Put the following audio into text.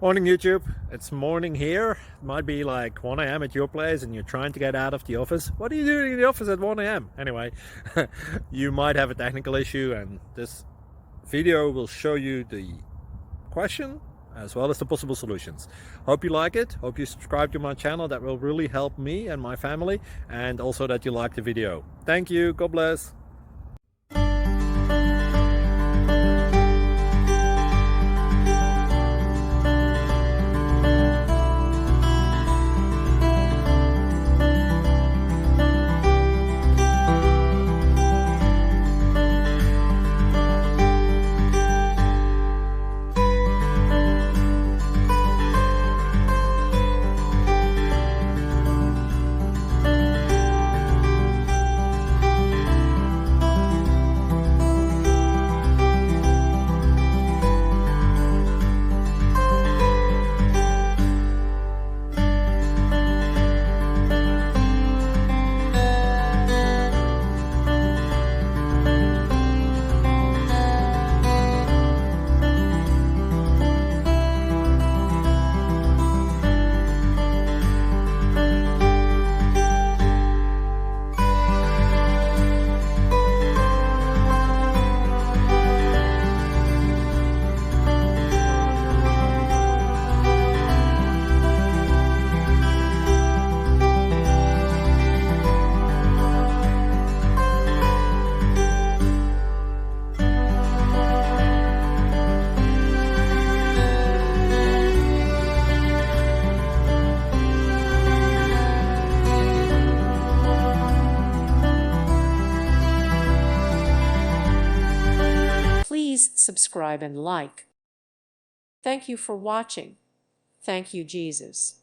Morning YouTube, it's morning here. It might be like 1 a.m. at your place and you're trying to get out of the office. What are you doing in the office at 1 a.m? Anyway, you might have a technical issue and this video will show you the question as well as the possible solutions. Hope you like it, hope you subscribe to my channel. That will really help me and my family, and also that you like the video. Thank you, God bless. Please subscribe and like. Thank you for watching. Thank you, Jesus.